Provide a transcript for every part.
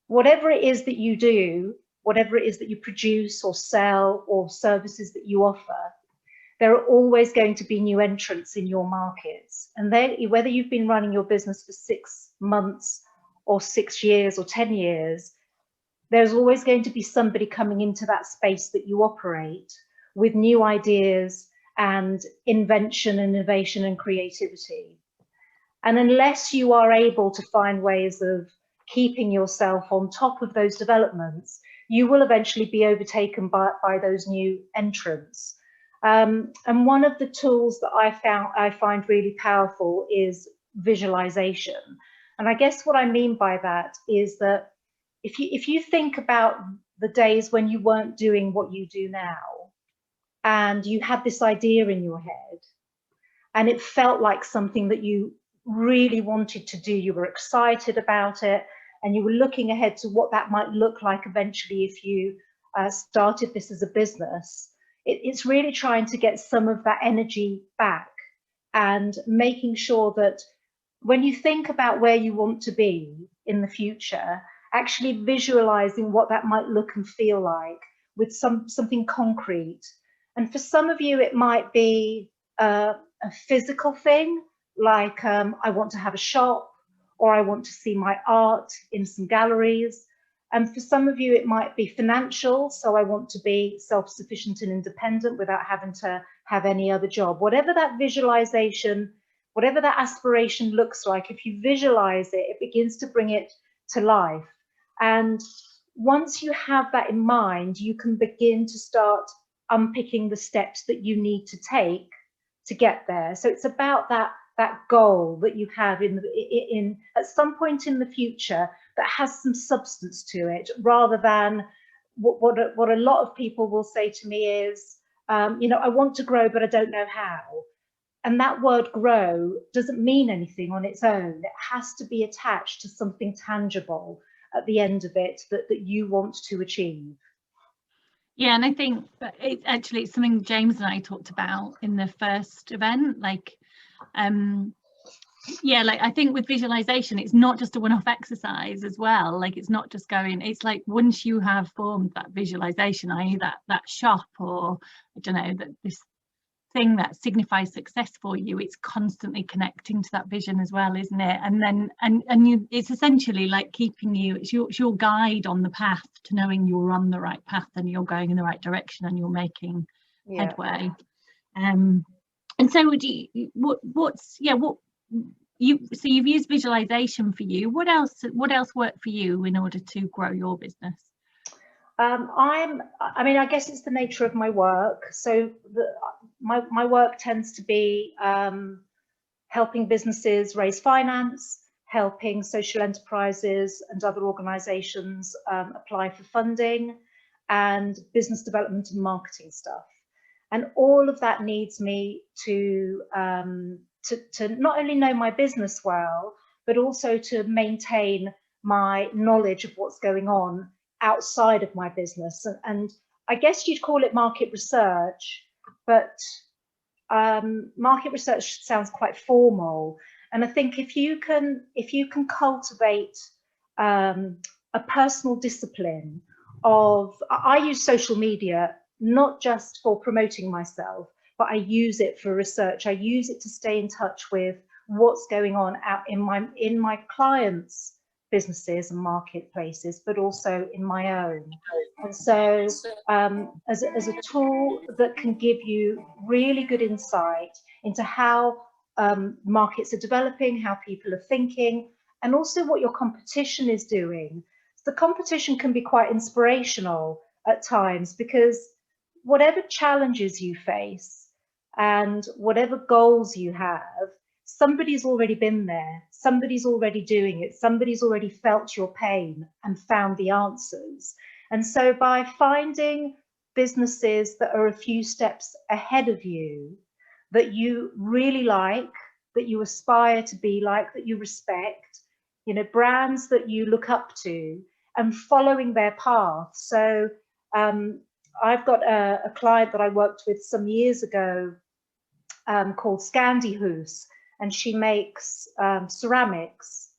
whatever it is that you do, whatever it is that you produce or sell or services that you offer, there are always going to be new entrants in your markets. And whether you've been running your business for 6 months or 6 years or 10 years, there's always going to be somebody coming into that space that you operate with new ideas and invention, innovation, and creativity. And unless you are able to find ways of keeping yourself on top of those developments, you will eventually be overtaken by those new entrants. And one of the tools that I find really powerful is visualization. And I guess what I mean by that is that if you think about the days when you weren't doing what you do now, and you had this idea in your head, and it felt like something that you really wanted to do, you were excited about it, and you were looking ahead to what that might look like eventually if you started this as a business, it's really trying to get some of that energy back and making sure that when you think about where you want to be in the future, actually visualizing what that might look and feel like with something concrete. And for some of you, it might be a physical thing, like I want to have a shop, or I want to see my art in some galleries. And for some of you, it might be financial. So I want to be self-sufficient and independent without having to have any other job. Whatever that visualization, whatever that aspiration looks like, if you visualize it, it begins to bring it to life. And once you have that in mind, you can begin to start unpicking the steps that you need to take to get there. So it's about that goal that you have in at some point in the future that has some substance to it, rather than what a lot of people will say to me is, you know, I want to grow, but I don't know how. And that word grow doesn't mean anything on its own. It has to be attached to something tangible at the end of it that you want to achieve. Yeah, and I think that it's something James and I talked about in the first event, like yeah, like I think with visualization, it's not just a one-off exercise as well. Like it's not just going, it's like once you have formed that visualization, i.e. that shop, or I don't know, that this thing that signifies success for you, it's constantly connecting to that vision as well, isn't it? And then and you, it's essentially like keeping you, it's your guide on the path to knowing you're on the right path and you're going in the right direction and you're making headway. And so would you, you've used visualization for you. What else worked for you in order to grow your business? I mean, I guess it's the nature of my work. So my work tends to be helping businesses raise finance, helping social enterprises and other organizations apply for funding, and business development and marketing stuff. And all of that needs me to not only know my business well, but also to maintain my knowledge of what's going on outside of my business. And I guess you'd call it market research, but market research sounds quite formal. And I think if you can cultivate a personal discipline of, I use social media not just for promoting myself, but I use it for research. I use it to stay in touch with what's going on out in my clients' businesses and marketplaces, but also in my own. And so as a tool that can give you really good insight into how markets are developing, how people are thinking, and also what your competition is doing. So the competition can be quite inspirational at times, because whatever challenges you face and whatever goals you have, somebody's already been there, somebody's already doing it, somebody's already felt your pain and found the answers. And so by finding businesses that are a few steps ahead of you, that you really like, that you aspire to be like, that you respect, you know, brands that you look up to, and following their path. So I've got a client that I worked with some years ago called Scandyhoos, and she makes ceramics.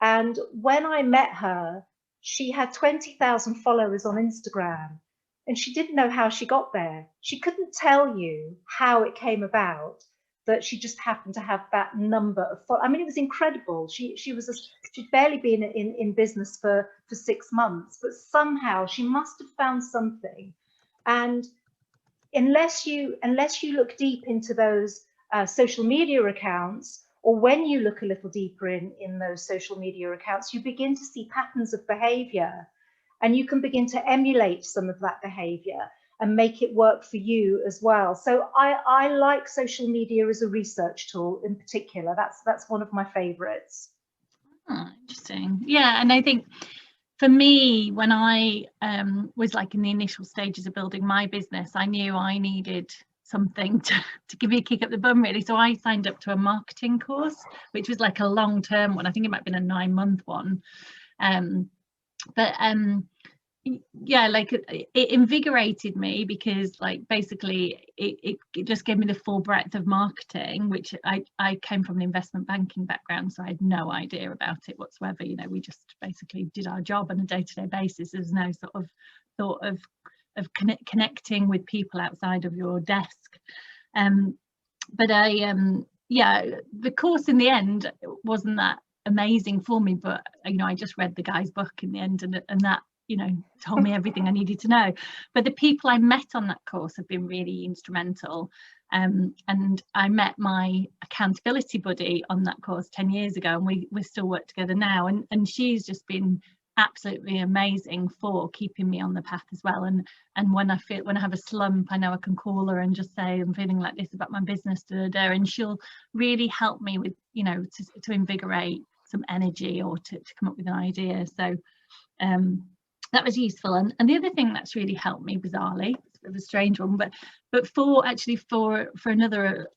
And when I met her, she had 20,000 followers on Instagram, and she didn't know how she got there. She couldn't tell you how it came about, that she just happened to have that number of followers. I mean, it was incredible. She'd barely been in business for 6 months, but somehow she must have found something. And unless you look deep into those social media accounts, or when you look a little deeper in those social media accounts, you begin to see patterns of behavior, and you can begin to emulate some of that behavior and make it work for you as well. So I like social media as a research tool in particular. That's one of my favorites. Oh, interesting. Yeah, and I think for me, when I was like in the initial stages of building my business, I knew I needed something to give me a kick up the bum, really. So I signed up to a marketing course, which was like a long-term one. I think it might have been a 9-month one. Yeah, like it invigorated me, because like basically it just gave me the full breadth of marketing, which I came from an investment banking background, so I had no idea about it whatsoever. You know, we just basically did our job on a day-to-day basis. There's no sort of thought of connecting with people outside of your desk. But yeah, the course in the end wasn't that amazing for me, but you know, I just read the guy's book in the end, and that, you know, told me everything I needed to know. But the people I met on that course have been really instrumental. And I met my accountability buddy on that course 10 years ago, and we still work together now, and she's just been absolutely amazing for keeping me on the path as well. And when I have a slump, I know I can call her and just say I'm feeling like this about my business, and she'll really help me with, you know, to invigorate some energy, or to come up with an idea. So that was useful. And the other thing that's really helped me, bizarrely, it's a bit of a strange one, but for another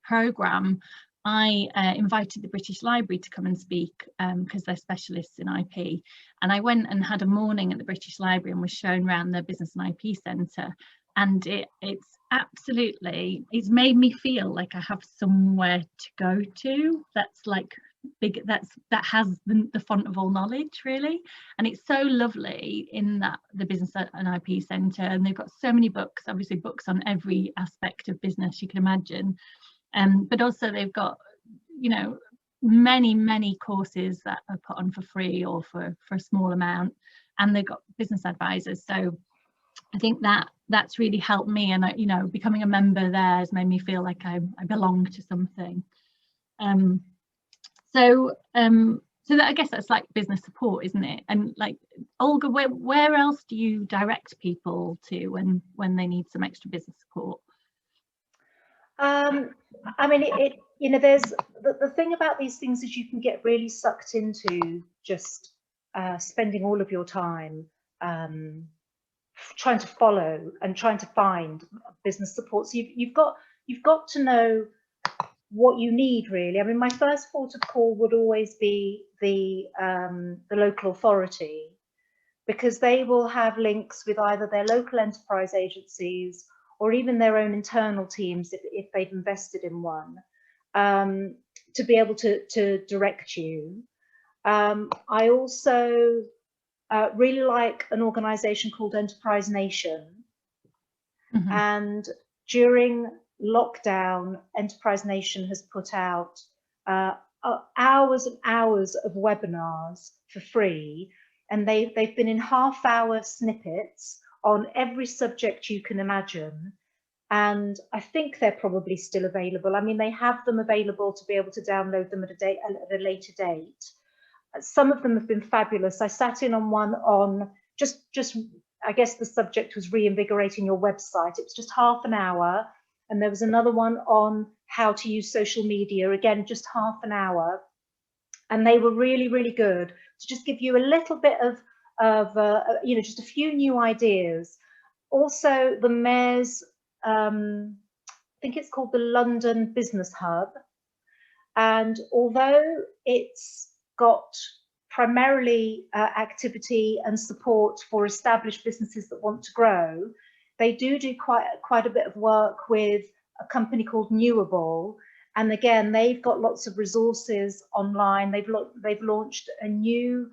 program, I invited the British Library to come and speak, because they're specialists in IP, and I went and had a morning at the British Library and was shown around their Business and IP Centre, and it's made me feel like I have somewhere to go to that's like big, that has the font of all knowledge, really. And it's so lovely in that the Business and IP Centre, and they've got so many books, obviously books on every aspect of business you can imagine. But also they've got, you know, many courses that are put on for free or for a small amount, and they've got business advisors. So I think that's really helped me, and you know, becoming a member there has made me feel like I belong to something. So that, I guess that's like business support, isn't it? And like, Olga, where else do you direct people to when they need some extra business support? I mean, you know, there's the thing about these things is you can get really sucked into just spending all of your time trying to follow and trying to find business support. So you've got to know what you need, really. I mean, my first port of call would always be the local authority, because they will have links with either their local enterprise agencies or even their own internal teams if they've invested in one, to be able to direct you. I also really like an organisation called Enterprise Nation. Mm-hmm. And during lockdown, Enterprise Nation has put out hours and hours of webinars for free, and they've been in half-hour snippets on every subject you can imagine, and I think they're probably still available. I mean, they have them available to be able to download them at a later date. Some of them have been fabulous. I sat in on one on just I guess the subject was reinvigorating your website. It was just half an hour. And there was another one on how to use social media, again, just half an hour. And they were really, really good to just give you a little bit of you know, just a few new ideas. Also, the Mayor's, I think it's called the London Business Hub. And although it's got primarily activity and support for established businesses that want to grow, they do quite a bit of work with a company called Newable, and again, they've got lots of resources online. They've launched a new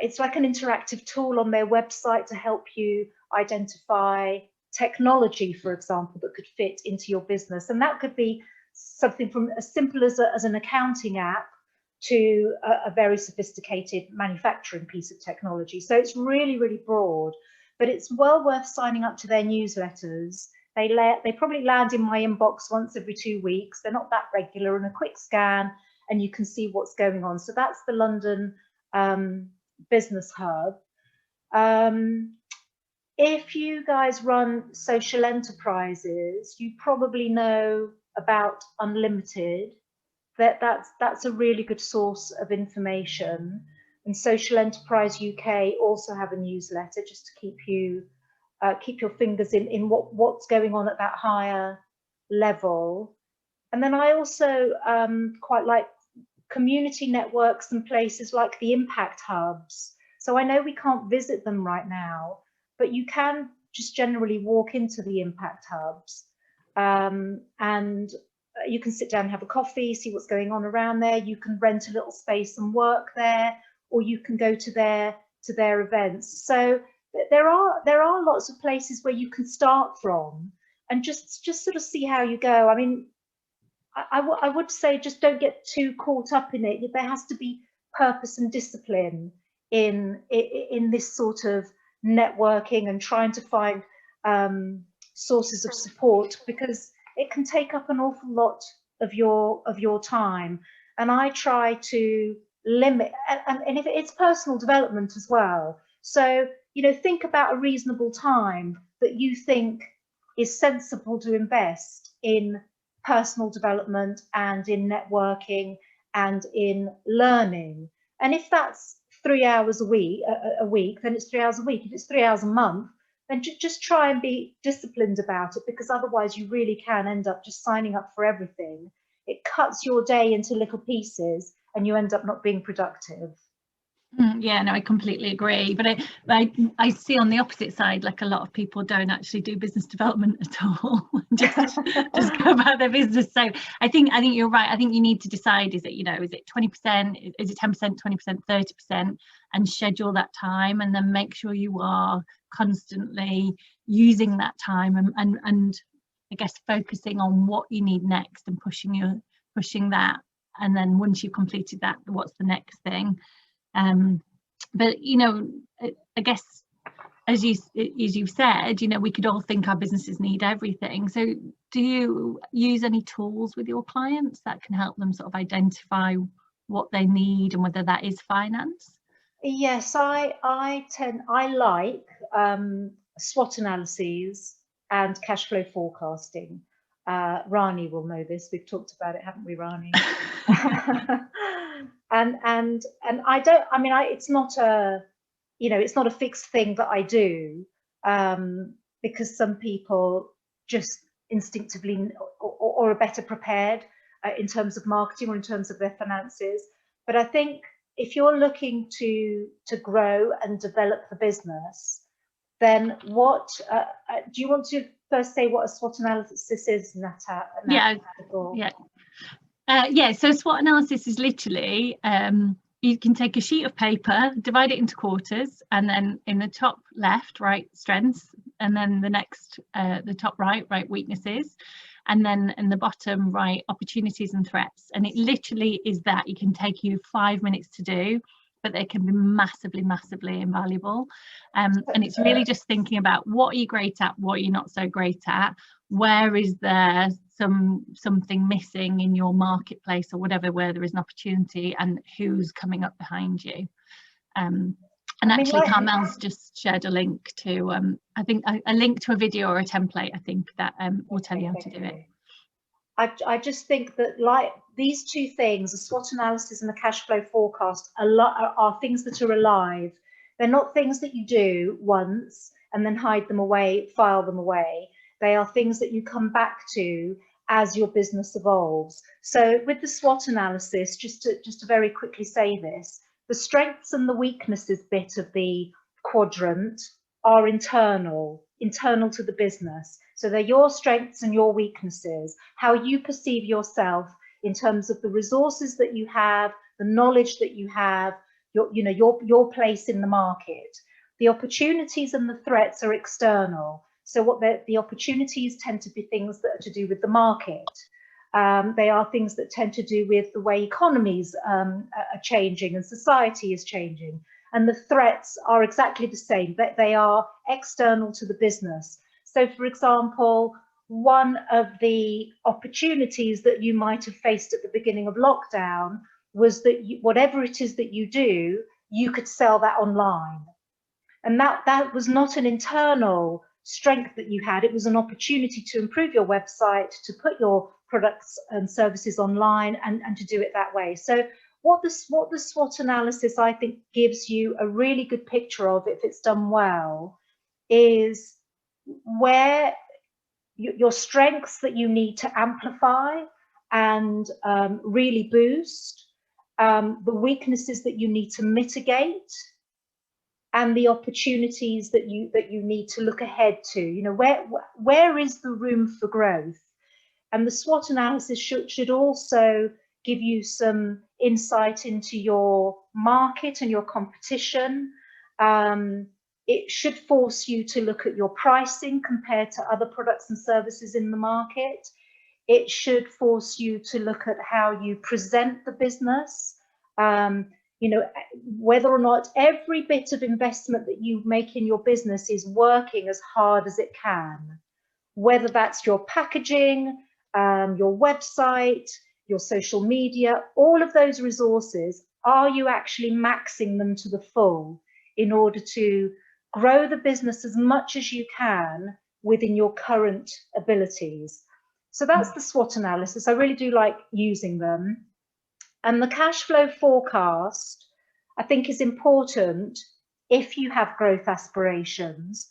it's like an interactive tool on their website to help you identify technology, for example, that could fit into your business. And that could be something from as simple as an accounting app to a very sophisticated manufacturing piece of technology. So it's really, really broad, but it's well worth signing up to their newsletters. They probably land in my inbox once every 2 weeks. They're not that regular, and a quick scan and you can see what's going on. So that's the London Business Hub. If you guys run social enterprises, you probably know about Unlimited. That's a really good source of information. And Social Enterprise UK also have a newsletter just to keep your fingers in what's going on at that higher level. And then I also quite like community networks and places like the impact hubs. So I know we can't visit them right now, but you can just generally walk into the impact hubs, and you can sit down and have a coffee, see what's going on around there. You can rent a little space and work there, or you can go to their events. So there are lots of places where you can start from and just sort of see how you go. I mean, I would say just don't get too caught up in it. There has to be purpose and discipline in this sort of networking and trying to find sources of support, because it can take up an awful lot of your time. And I try to limit, and if it's personal development as well. So, you know, think about a reasonable time that you think is sensible to invest in personal development and in networking and in learning. And if that's 3 hours a week, then it's 3 hours a week. If it's 3 hours a month, then just try and be disciplined about it, because otherwise you really can end up just signing up for everything. It cuts your day into little pieces and you end up not being productive. Yeah, no, I completely agree. But I see on the opposite side, like a lot of people don't actually do business development at all. just go about their business. So I think you're right. I think you need to decide, is it 20%, is it 10%, 20%, 30%, and schedule that time, and then make sure you are constantly using that time and I guess focusing on what you need next and pushing that. And then once you've completed that, what's the next thing? But you know, I guess as you've said, you know, we could all think our businesses need everything. So do you use any tools with your clients that can help them sort of identify what they need and whether that is finance? Yes, I like SWOT analyses and cash flow forecasting. Rani will know this. We've talked about it, haven't we, Rani? and it's not a fixed thing that I do, because some people just instinctively or are better prepared in terms of marketing or in terms of their finances. But I think if you're looking to grow and develop the business, then what do you want to first say what a SWOT analysis is, Nat? Yeah, so SWOT analysis is literally, you can take a sheet of paper, divide it into quarters, and then in the top left, right, strengths, and then the top right, weaknesses, and then in the bottom right, opportunities and threats. And it literally is that. It can take you 5 minutes to do, but they can be massively invaluable. And it's really just thinking about what are you great at, what are you not so great at, where is there something missing in your marketplace or whatever, where there is an opportunity, and who's coming up behind you. And actually, Carmel's just shared a link to, I think, a link to a video or a template, I think, that will tell you how to do it. I just think that, like, these two things, the SWOT analysis and the cash flow forecast, are things that are alive. They're not things that you do once and then hide them away, file them away. They are things that you come back to as your business evolves. So with the SWOT analysis, just to very quickly say this, the strengths and the weaknesses bit of the quadrant are internal to the business. So they're your strengths and your weaknesses, how you perceive yourself in terms of the resources that you have, the knowledge that you have, your place in the market. The opportunities and the threats are external. So what the opportunities tend to be things that are to do with the market. They are things that tend to do with the way economies are changing and society is changing. And the threats are exactly the same, that they are external to the business. So, for example, one of the opportunities that you might have faced at the beginning of lockdown was that whatever it is that you do, you could sell that online. And that was not an internal strength that you had. It was an opportunity to improve your website, to put your products and services online, and to do it that way. So what the SWOT analysis, I think, gives you a really good picture of, if it's done well, is where your strengths that you need to amplify and really boost, the weaknesses that you need to mitigate, and the opportunities that you need to look ahead to. You know, where is the room for growth? And the SWOT analysis should also give you some insight into your market and your competition. It should force you to look at your pricing compared to other products and services in the market. It should force you to look at how you present the business. You know, whether or not every bit of investment that you make in your business is working as hard as it can, whether that's your packaging, your website, your social media, all of those resources, are you actually maxing them to the full in order to grow the business as much as you can within your current abilities? So that's the SWOT analysis. I really do like using them. And the cash flow forecast, I think, is important if you have growth aspirations.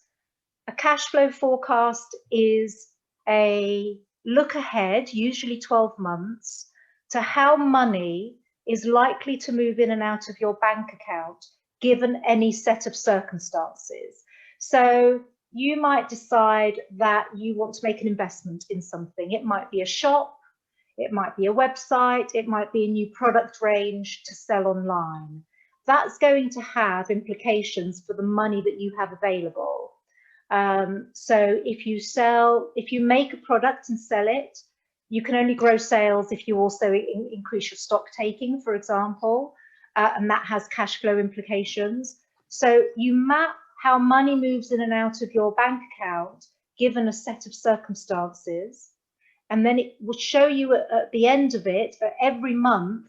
A cash flow forecast is a look ahead, usually 12 months, to how money is likely to move in and out of your bank account given any set of circumstances. So you might decide that you want to make an investment in something. It might be a shop, it might be a website, it might be a new product range to sell online. That's going to have implications for the money that you have available. So if you make a product and sell it, you can only grow sales if you also increase your stock taking, for example, and that has cash flow implications. So you map how money moves in and out of your bank account given a set of circumstances. And then it will show you at the end of it, every month,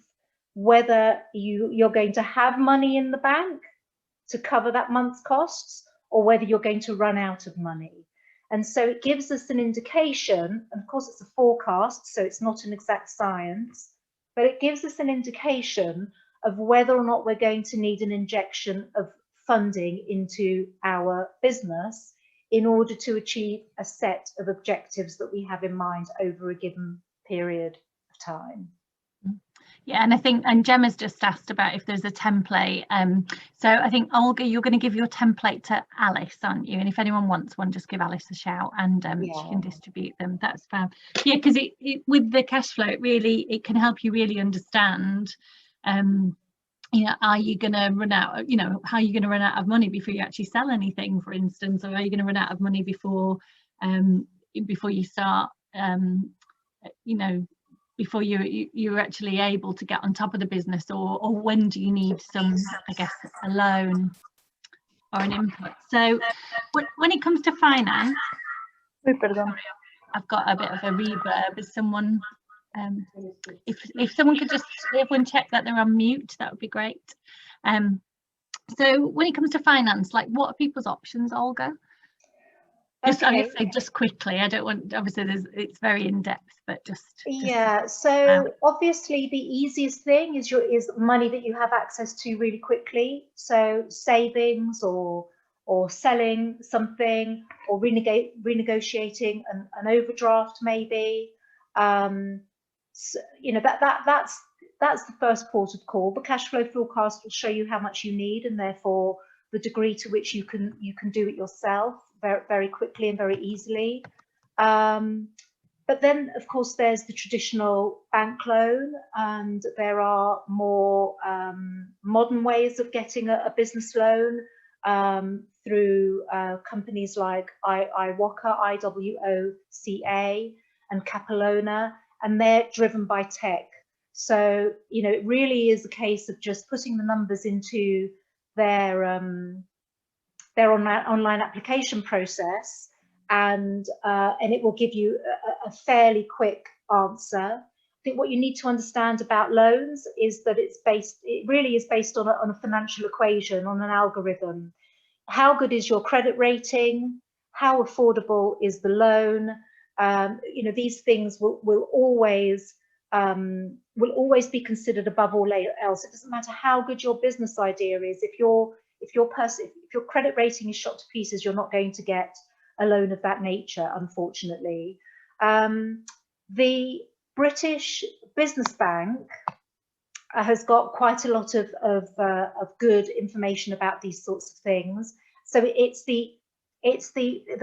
whether you're going to have money in the bank to cover that month's costs, or whether you're going to run out of money. And so it gives us an indication, and of course it's a forecast, so it's not an exact science, but it gives us an indication of whether or not we're going to need an injection of funding into our business in order to achieve a set of objectives that we have in mind over a given period of time. Yeah, and I think, and Gemma's just asked about if there's a template. So I think, Olga, you're going to give your template to Alice, aren't you? And if anyone wants one, just give Alice a shout, and she can distribute them. That's fab. Yeah, because it with the cash flow, it can help you really understand. You know, are you going to run out? You know, how are you going to run out of money before you actually sell anything, for instance, or are you going to run out of money before you start? You know, before you're actually able to get on top of the business, or when do you need some, I guess, a loan or an input? So when it comes to finance, I've got a bit of a reverb. Is someone, if someone could just, everyone check that they're on mute, that would be great. So when it comes to finance, like, what are people's options, Olga? Just, okay. I guess, just quickly, I don't want, obviously it's very in depth, but just yeah. So obviously the easiest thing is money that you have access to really quickly. So savings, or selling something, or renegotiating an overdraft, maybe. So, you know, that's the first port of call. The cash flow forecast will show you how much you need, and therefore the degree to which you can do it yourself very, very quickly and very easily. But then, of course, there's the traditional bank loan, and there are more modern ways of getting a business loan through companies like IWOCA and Capilona, and they're driven by tech. So, you know, it really is a case of just putting the numbers into their online application process, and it will give you a fairly quick answer. I think what you need to understand about loans is that it really is based on a financial equation, on an algorithm. How good is your credit rating? How affordable is the loan? You know, these things will always be considered above all else. It doesn't matter how good your business idea is. If your credit rating is shot to pieces, you're not going to get a loan of that nature, unfortunately. The British Business Bank has got quite a lot of good information about these sorts of things. So the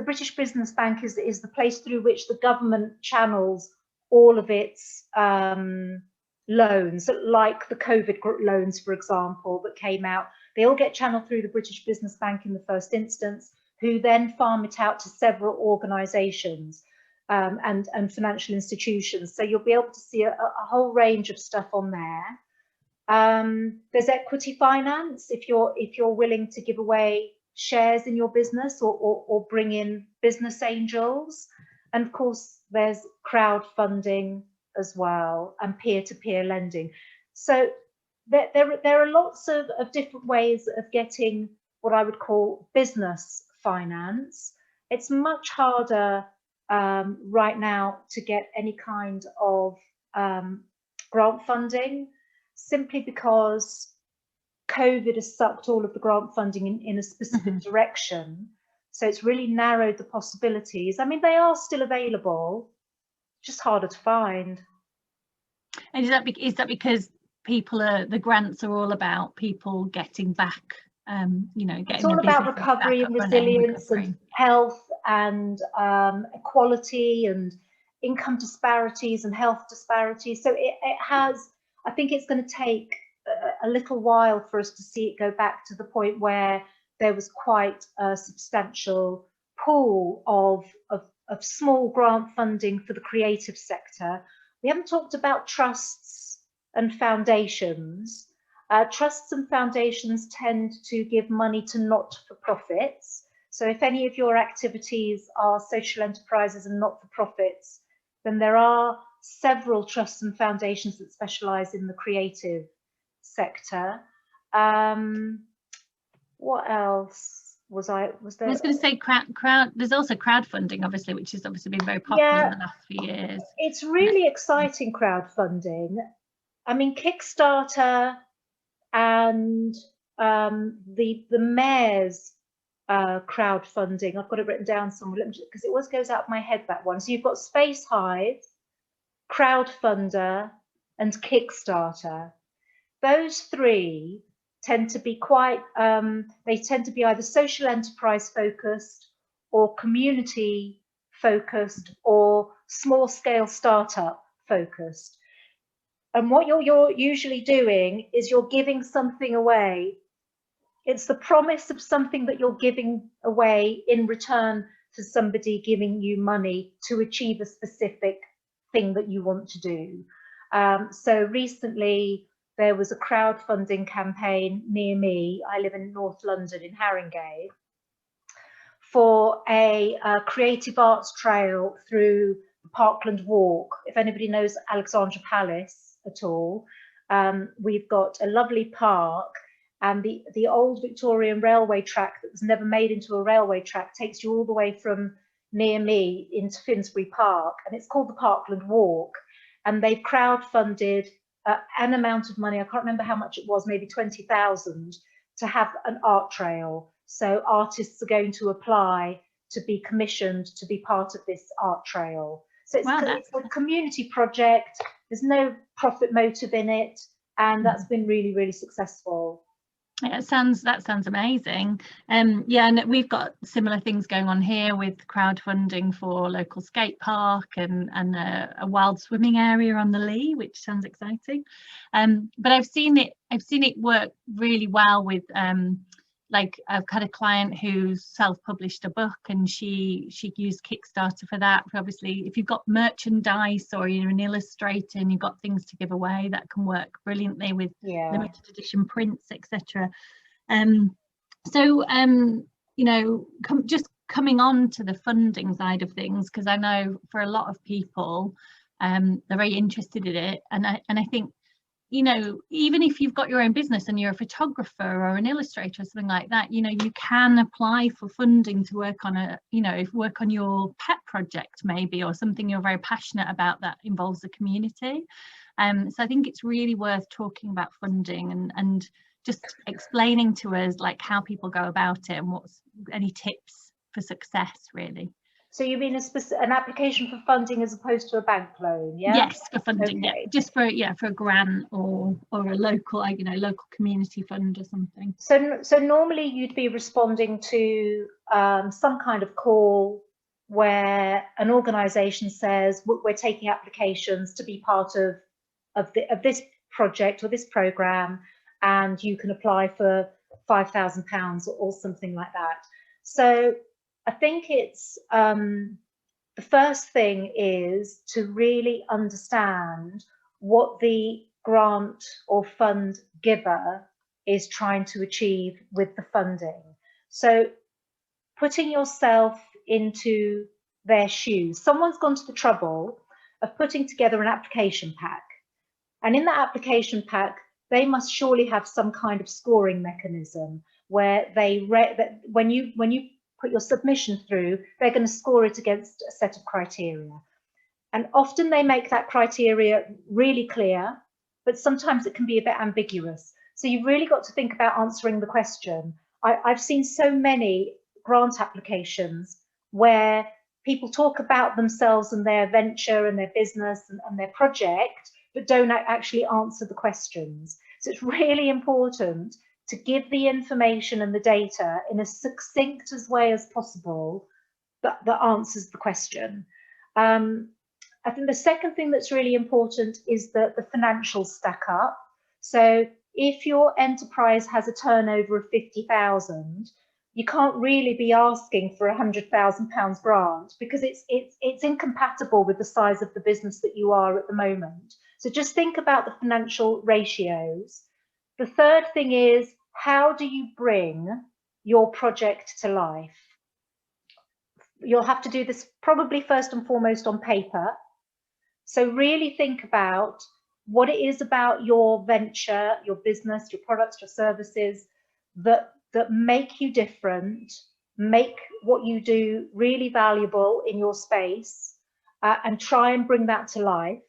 British Business Bank is the place through which the government channels all of its loans, like the COVID loans, for example, that came out. They all get channeled through the British Business Bank in the first instance, who then farm it out to several organisations and financial institutions. So you'll be able to see a whole range of stuff on there. There's equity finance if you're willing to give away shares in your business or bring in business angels. And of course, there's crowdfunding as well, and peer-to-peer lending. So there are lots of different ways of getting what I would call business finance. It's much harder right now to get any kind of grant funding, simply because COVID has sucked all of the grant funding in a specific direction. So it's really narrowed the possibilities. I mean, they are still available, just harder to find. And is that because the grants are all about people getting back, you know, getting. It's all about recovery and resilience and health and equality and income disparities and health disparities. So it has, I think it's going to take a little while for us to see it go back to the point where there was quite a substantial pool of small grant funding for the creative sector. We haven't talked about trusts and foundations. Trusts and foundations tend to give money to not-for-profits. So if any of your activities are social enterprises and not-for-profits, then there are several trusts and foundations that specialise in the creative sector. What else was there? I was going to say there's also crowdfunding, obviously, which has obviously been very popular in the last few years. It's really exciting, crowdfunding. I mean, Kickstarter and the mayor's crowdfunding, I've got it written down somewhere because it always goes out of my head, that one. So you've got Space Hive, Crowdfunder and Kickstarter. Those three tend to be quite, they tend to be either social enterprise focused or community focused or small scale startup focused. And what you're usually doing is you're giving something away. It's the promise of something that you're giving away in return for somebody giving you money to achieve a specific thing that you want to do. So recently there was a crowdfunding campaign near me. I live in North London in Haringey, for a creative arts trail through the Parkland Walk. If anybody knows Alexandra Palace at all, we've got a lovely park, and the old Victorian railway track that was never made into a railway track takes you all the way from near me into Finsbury Park, and it's called the Parkland Walk. And they've crowdfunded an amount of money, I can't remember how much it was, maybe 20,000, to have an art trail. So artists are going to apply to be commissioned to be part of this art trail. So it's a community project. There's no profit motive in it, and that's been really, really successful. Yeah, that sounds amazing. Yeah, and we've got similar things going on here with crowdfunding for a local skate park and a wild swimming area on the Lee, which sounds exciting. But I've seen it work really well with like I've had a client who self-published a book, and she used Kickstarter for that. Obviously, if you've got merchandise or you're an illustrator and you've got things to give away, that can work brilliantly with limited edition prints, etc. So you know, just coming on to the funding side of things, because I know for a lot of people they're very interested in it, and I think, you know, even if you've got your own business and you're a photographer or an illustrator or something like that, you know, you can apply for funding to work on work on your pet project maybe, or something you're very passionate about that involves the community. So I think it's really worth talking about funding and just explaining to us like how people go about it and what's any tips for success, really. So you mean an application for funding as opposed to a bank loan? Yeah. Yes, for funding. Okay. Yeah, just for a grant or a local, you know, local community fund or something. So normally you'd be responding to some kind of call where an organisation says we're taking applications to be part of this project or this programme, and you can apply for £5,000 or something like that. So I think it's the first thing is to really understand what the grant or fund giver is trying to achieve with the funding. So putting yourself into their shoes. Someone's gone to the trouble of putting together an application pack, and in that application pack they must surely have some kind of scoring mechanism where when you put your submission through, they're going to score it against a set of criteria. And often they make that criteria really clear, but sometimes it can be a bit ambiguous. So you've really got to think about answering the question. I've seen so many grant applications where people talk about themselves and their venture and their business and their project, but don't actually answer the questions. So it's really important to give the information and the data in as succinct as way as possible that answers the question. I think the second thing that's really important is that the financials stack up. So if your enterprise has a turnover of 50,000, you can't really be asking for £100,000 grant, because it's incompatible with the size of the business that you are at the moment. So just think about the financial ratios. The third thing is, how do you bring your project to life? You'll have to do this probably first and foremost on paper. So really think about what it is about your venture, your business, your products, your services that make you different, make what you do really valuable in your space, and try and bring that to life.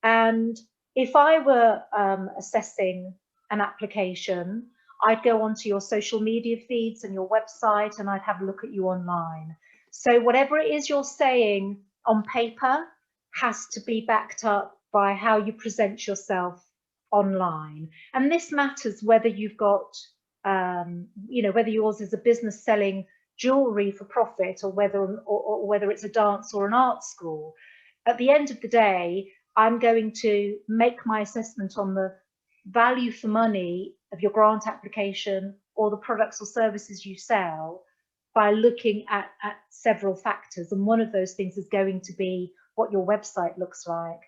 And if I were assessing an application, I'd go onto your social media feeds and your website, and I'd have a look at you online. So whatever it is you're saying on paper has to be backed up by how you present yourself online. And this matters whether you've got, you know, whether yours is a business selling jewelry for profit, or whether it's a dance or an art school. At the end of the day, I'm going to make my assessment on the value for money of your grant application or the products or services you sell by looking at several factors, and one of those things is going to be what your website looks like.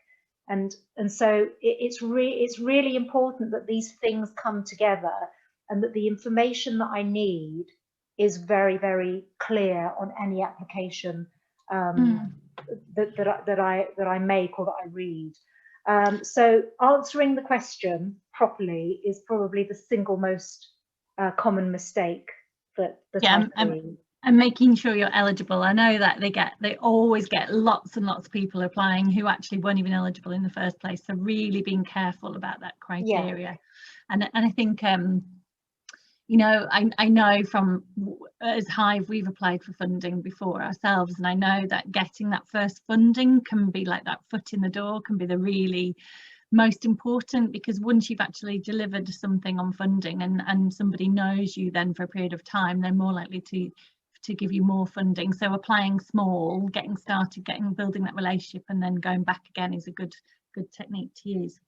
And so it's really important that these things come together, and that the information that I need is very, very clear on any application that I make or that I read. So answering the question properly is probably the single most common mistake that I see. And making sure you're eligible. I know that they always get lots and lots of people applying who actually weren't even eligible in the first place. So really being careful about that criteria. Yeah. And I think you know, I know from as Hive, we've applied for funding before ourselves, and I know that getting that first funding can be like that foot in the door, can be the really most important, because once you've actually delivered something on funding and somebody knows you then for a period of time, they're more likely to give you more funding. So applying small, getting started, building that relationship, and then going back again is a good technique to use.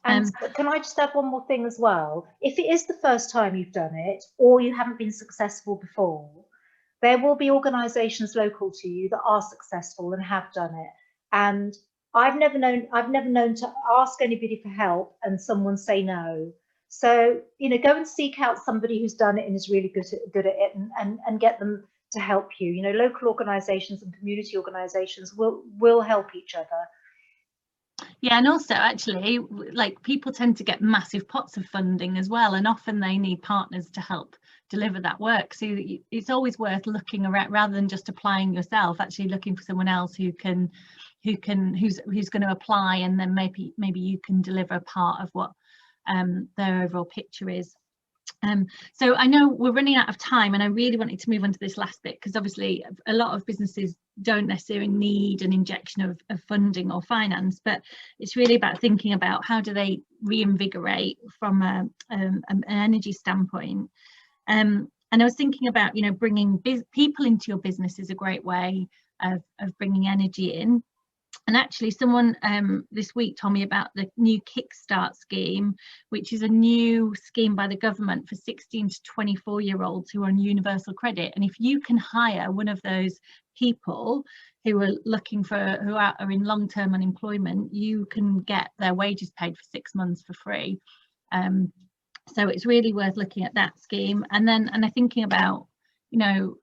And can I just add one more thing as well? If it is the first time you've done it, or you haven't been successful before, there will be organisations local to you that are successful and have done it. And I've never known to ask anybody for help and someone say no. So, you know, go and seek out somebody who's done it and is really good at it, and get them to help you. You know, local organisations and community organisations will help each other. Yeah, and also actually, like, people tend to get massive pots of funding as well, and often they need partners to help deliver that work. So it's always worth looking around, rather than just applying yourself, actually looking for someone else who's going to apply, and then maybe you can deliver a part of what their overall picture is. So I know we're running out of time, and I really wanted to move on to this last bit, because obviously a lot of businesses don't necessarily need an injection of funding or finance, but it's really about thinking about how do they reinvigorate from an energy standpoint. And I was thinking about, you know, bringing people into your business is a great way of bringing energy in. And actually someone this week told me about the new Kickstart scheme, which is a new scheme by the government for 16 to 24-year-olds who are on universal credit. And if you can hire one of those people who are who are in long-term unemployment, you can get their wages paid for 6 months for free. So it's really worth looking at that scheme. And I'm thinking about, you know,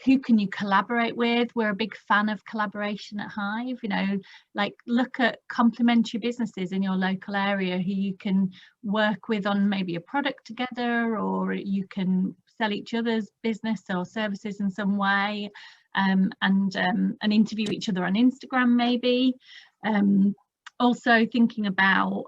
who can you collaborate with? We're a big fan of collaboration at Hive. You know, like, look at complementary businesses in your local area who you can work with on maybe a product together, or you can sell each other's business or services in some way, and interview each other on Instagram maybe. Also thinking about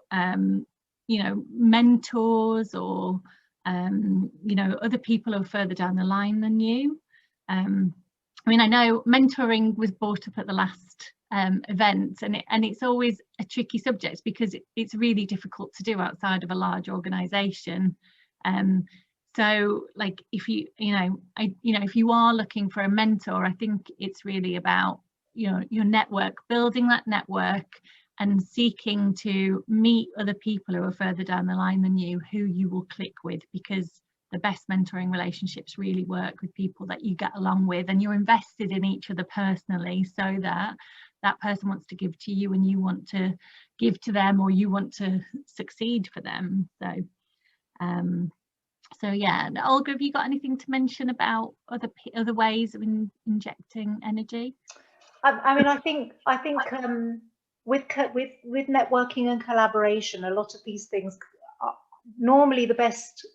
you know, mentors, or you know, other people who are further down the line than you. I mean, I know mentoring was brought up at the last event, and it's always a tricky subject because it's really difficult to do outside of a large organisation. So, like, if if you are looking for a mentor, I think it's really about, you know, your network, building that network, and seeking to meet other people who are further down the line than you, who you will click with, because the best mentoring relationships really work with people that you get along with, and you're invested in each other personally, so that that person wants to give to you and you want to give to them, or you want to succeed for them. So yeah. Olga, have you got anything to mention about other ways of injecting energy? I mean, I think with networking and collaboration, a lot of these things are normally the best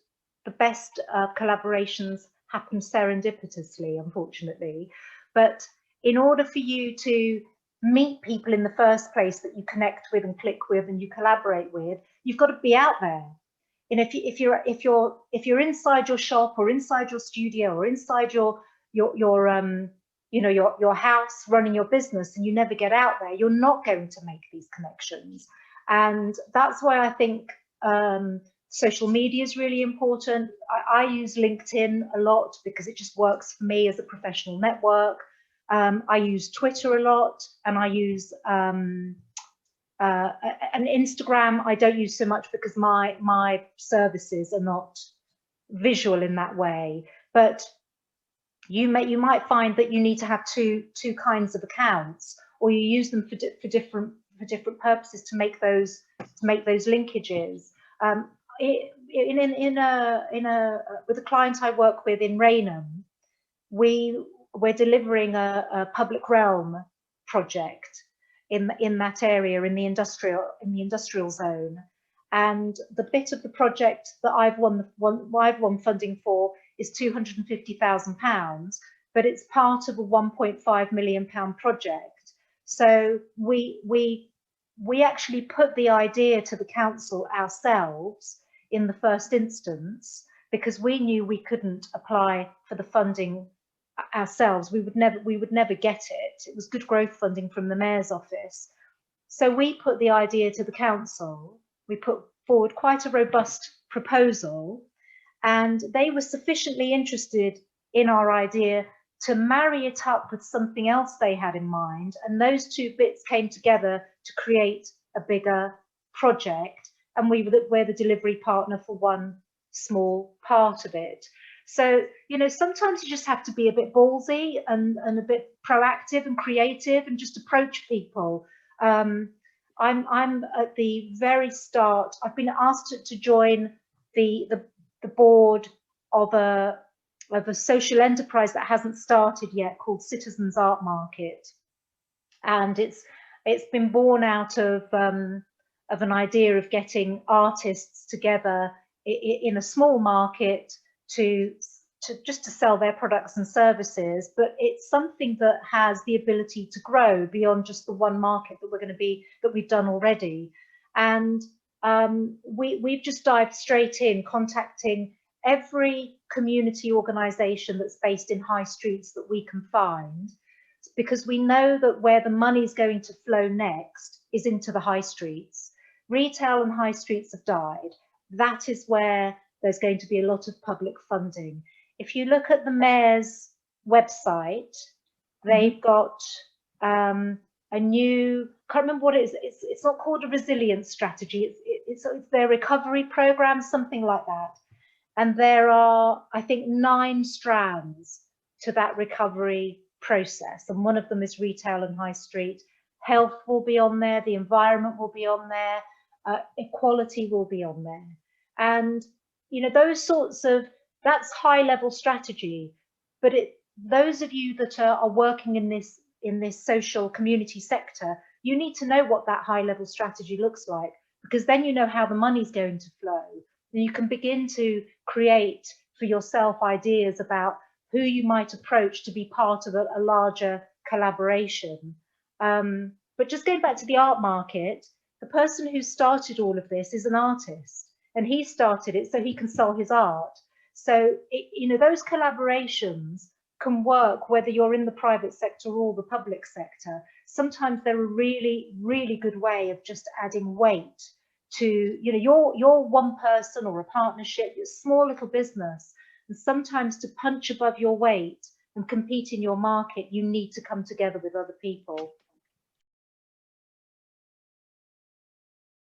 collaborations happen serendipitously, unfortunately. But in order for you to meet people in the first place that you connect with and click with and you collaborate with, you've got to be out there. And if you're inside your shop, or inside your studio, or inside your house running your business, and you never get out there, you're not going to make these connections. And that's why I think social media is really important. I use LinkedIn a lot because it just works for me as a professional network. I use Twitter a lot, and I use and Instagram I don't use so much because my services are not visual in that way. But you might find that you need to have two kinds of accounts, or you use them for different purposes to make those linkages. With a client I work with in Raynham, we're delivering a public realm project in that area, in the industrial zone, and the bit of the project that I've won funding for is £250,000, but it's part of a £1.5 million project. So we actually put the idea to the council ourselves in the first instance, because we knew we couldn't apply for the funding ourselves. We would never get it. It was good growth funding from the mayor's office. So we put the idea to the council, we put forward quite a robust proposal, and they were sufficiently interested in our idea to marry it up with something else they had in mind. And those two bits came together to create a bigger project. And we're the delivery partner for one small part of it. So, you know, sometimes you just have to be a bit ballsy and a bit proactive and creative and just approach people. I'm at the very start. I've been asked to join the board of a social enterprise that hasn't started yet, called Citizens Art Market, and it's been born out of an idea of getting artists together in a small market to sell their products and services, but it's something that has the ability to grow beyond just the one market that we've done already. And we've just dived straight in, contacting every community organisation that's based in high streets that we can find, because we know that where the money is going to flow next is into the high streets. Retail and high streets have died. That is where there's going to be a lot of public funding. If you look at the mayor's website, they've got a new, can't remember what it is, it's not called a resilience strategy, it's their recovery program, something like that. And there are, I think, 9 strands to that recovery process. And one of them is retail and high street. Health will be on there, the environment will be on there, equality will be on there. And, you know, those sorts of, that's high level strategy. But those of you that are working in this social community sector, you need to know what that high level strategy looks like, because then you know how the money's going to flow. And you can begin to create for yourself ideas about who you might approach to be part of a larger collaboration. But just going back to the art market, the person who started all of this is an artist, and he started it so he can sell his art. So, you know, those collaborations can work whether you're in the private sector or the public sector. Sometimes they're a really, really good way of just adding weight to, you know, you're one person or a partnership, you're a small little business, and sometimes to punch above your weight and compete in your market, you need to come together with other people.